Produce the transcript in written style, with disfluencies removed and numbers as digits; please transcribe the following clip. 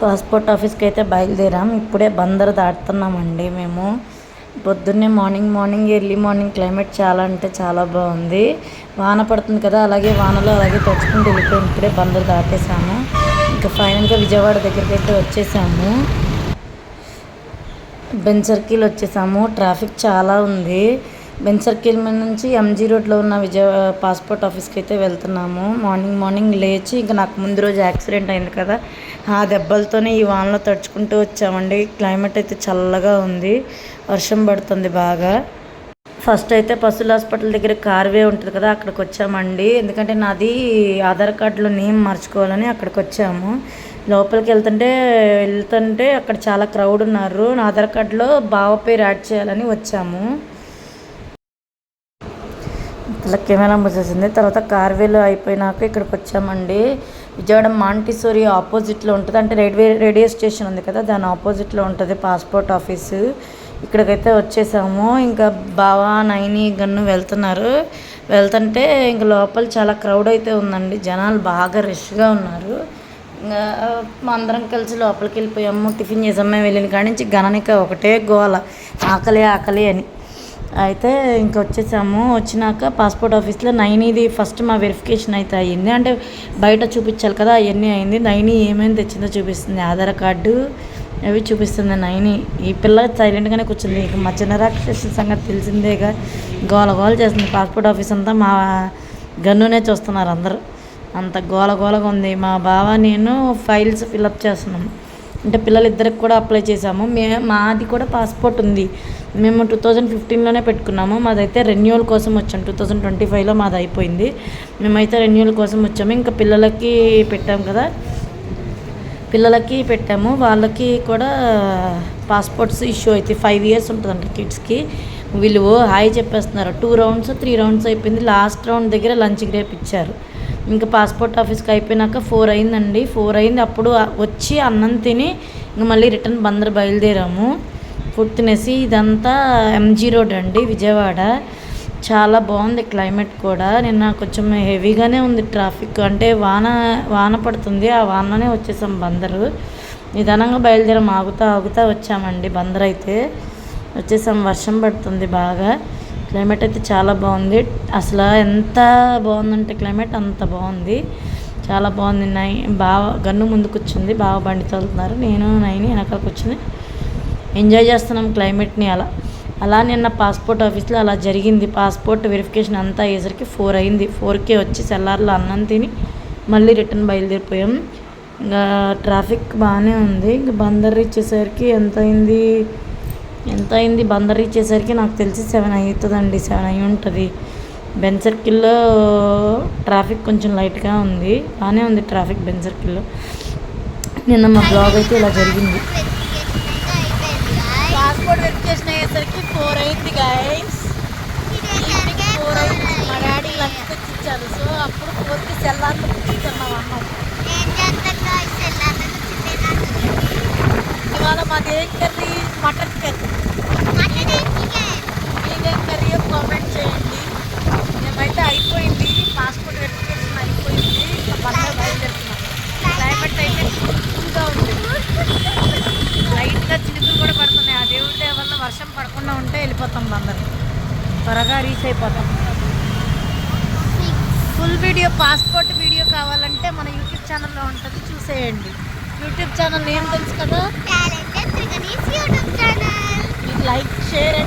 Passport ఆఫీస్కి అయితే బయలుదేరాం. ఇప్పుడే బందర్ దాటుతున్నామండి మేము. పొద్దున్నే మార్నింగ్ ఎర్లీ మార్నింగ్ క్లైమేట్ చాలా అంటే చాలా బాగుంది. వాన పడుతుంది కదా, అలాగే వానలో అలాగే తడుచుకుంటూ వెళ్ళిపోయాం. ఇప్పుడే బందర్ దాటేసాము. ఇంకా ఫైనల్గా విజయవాడ దగ్గరికి అయితే వచ్చేసాము. బెంజ్ సర్కిల్ వచ్చేసాము. ట్రాఫిక్ చాలా ఉంది. బెంజ్ సర్కిల్ మీద నుంచి ఎంజీ రోడ్లో ఉన్న పాస్పోర్ట్ ఆఫీస్కి అయితే వెళ్తున్నాము. మార్నింగ్ లేచి ఇంకా నాకు ముందు రోజు యాక్సిడెంట్ అయింది కదా, ఆ దెబ్బలతోనే ఈ వానలో తడుచుకుంటూ వచ్చామండి. క్లైమేట్ అయితే చల్లగా ఉంది, వర్షం పడుతుంది బాగా. ఫస్ట్ అయితే పశువుల హాస్పిటల్ దగ్గర కార్వే ఉంటుంది కదా, అక్కడికి వచ్చామండి. ఎందుకంటే నాది ఆధార్ కార్డులో నేమ్ మార్చుకోవాలని అక్కడికి వచ్చాము. లోపలికి వెళ్తుంటే అక్కడ చాలా క్రౌడ్ ఉన్నారు. నా ఆధార్ కార్డులో బావ పేరు యాడ్ చేయాలని వచ్చాము. ఇట్లా కెమెరా వచ్చేసింది. తర్వాత కార్వేలో అయిపోయినాక ఇక్కడికి వచ్చామండి. విజయవాడ మాంటిసోరీ ఆపోజిట్లో ఉంటుంది, అంటే రైల్వే స్టేషన్ ఉంది కదా, దాని ఆపోజిట్లో ఉంటుంది పాస్పోర్ట్ ఆఫీసు. ఇక్కడికైతే వచ్చేసాము. ఇంకా బావా నైని గన్ను వెళ్తుంటే ఇంకా లోపల చాలా క్రౌడ్ అయితే ఉందండి. జనాలు బాగా రష్గా ఉన్నారు. ఇంకా మా అందరం కలిసి లోపలికి వెళ్ళిపోయాము. టిఫిన్ చేసాము. మేము వెళ్ళిన కాడి నుంచి గణనిక ఒకటే గోల, ఆకలి అని. అయితే ఇంకా వచ్చేసాము. వచ్చినాక పాస్పోర్ట్ ఆఫీస్లో నైనీది ఫస్ట్ మా వెరిఫికేషన్ అయితే అయ్యింది. అంటే బయట చూపించాలి కదా, అవన్నీ అయింది. నైని ఏమేమి తెచ్చిందో చూపిస్తుంది, ఆధార్ కార్డు అవి చూపిస్తుంది నైని. ఈ పిల్ల సైలెంట్గానే కూర్చుంది. ఇక మా చిన్న రాక్షసి సంగతి తెలిసిందేగా, గోల చేస్తుంది. పాస్పోర్ట్ ఆఫీస్ అంతా మా గన్నునే చూస్తున్నారు అందరూ, అంత గోలగా ఉంది. మా బావ నేను ఫైల్స్ ఫిలప్ చేస్తున్నాము. అంటే పిల్లలిద్దరికి కూడా అప్లై చేసాము. మాది కూడా పాస్పోర్ట్ ఉంది. మేము 2015లోనే పెట్టుకున్నాము. మాదైతే రెన్యూవల్ కోసం వచ్చాము. 2025లో మాది అయిపోయింది. మేమైతే రెన్యూవల్ కోసం వచ్చాము. ఇంకా పిల్లలకి పెట్టాము. వాళ్ళకి కూడా పాస్పోర్ట్స్ ఇష్యూ అయితే 5 years ఉంటుందంట కిడ్స్కి. వీళ్ళు హాయ్ చెప్పేస్తున్నారు. 2 rounds 3 rounds అయిపోయింది. లాస్ట్ రౌండ్ దగ్గర లంచ్ గ్రేప్ ఇచ్చారు. ఇంకా పాస్పోర్ట్ ఆఫీస్కి అయిపోయినాక 4 అయిందండి. 4 అయింది. అప్పుడు వచ్చి అన్నం తిని ఇంక మళ్ళీ రిటర్న్ బందర్ బయలుదేరాము. ఫుడ్ తినేసి, ఇదంతా ఎంజీ రోడ్ అండి విజయవాడ. చాలా బాగుంది క్లైమేట్ కూడా. నిన్న కొంచెం హెవీగానే ఉంది ట్రాఫిక్, అంటే వాన పడుతుంది. ఆ వానలోనే వచ్చేసాం బందరు. నిదానంగా బయలుదేరాం, ఆగుతా వచ్చామండి. బందర్ అయితే వచ్చేసాం. వర్షం పడుతుంది బాగా. క్లైమేట్ అయితే చాలా బాగుంది. అసలు ఎంత బాగుందంటే క్లైమేట్ అంత బాగుంది, చాలా బాగుంది. బావ గన్ను ముందు కూర్చుంది, బావ బండి తోలుతున్నారు. నేను నైని వెనకాల కూర్చుని ఎంజాయ్ చేస్తున్నాం క్లైమేట్ని. అలా నిన్న పాస్పోర్ట్ ఆఫీస్లో అలా జరిగింది. పాస్పోర్ట్ వెరిఫికేషన్ అంతా అయ్యేసరికి 4 అయింది. 4కే వచ్చి సెల్లార్లో అన్నం తిని మళ్ళీ రిటర్న్ బయలుదేరిపోయాం. ఇంకా ట్రాఫిక్ బాగానే ఉంది. ఇంకా బందర్ ఇచ్చేసరికి ఎంత అయింది బందర్ ఇచ్చేసరికి నాకు తెలిసి 7 అవుతుందండి. 7 అయి ఉంటుంది. బెంజ్ సర్కిల్లో ట్రాఫిక్ కొంచెం లైట్గా ఉంది, బాగానే ఉంది ట్రాఫిక్ బెంజ్ సర్కిల్లో. నిన్న మా బ్లాగ్ అయితే ఇలా జరిగింది. పాస్పోర్ట్ వెరిఫికేషన్ అయ్యేసరికి 4 అయింది గైస్. 4 అయింది. మా డాడీ లంచ్ తెచ్చి ఇచ్చారు. సో అప్పుడు 4కి సెల్లార్లో తిన్నాం అన్నం. ఇవాళ మాది ఏం కర్రీ? Mutton curry. మీదేం కర్రీ కామెంట్ చేయండి. మేమైతే అయిపోయింది, పాస్పోర్ట్ వెరిఫికేషన్ అయిపోయింది. ఇంకా బందర్ బయలుదేరుతున్నాం. క్లైమేట్ అయితే కూల్గా ఉంది. లైట్గా చినుకులు కూడా పడుతున్నాయి. ఆ దేవుడి దయ వల్ల వర్షం పడకుండా ఉంటే వెళ్ళిపోతాం బందర్, త్వరగా రీచ్ అయిపోతాం. ఫుల్ వీడియో పాస్పోర్ట్ వీడియో కావాలంటే మన యూట్యూబ్ ఛానల్లో ఉంటుంది, చూసేయండి. యూట్యూబ్ ఛానల్ ఏం తెలుసు కదా, మీకు లైక్ షేర్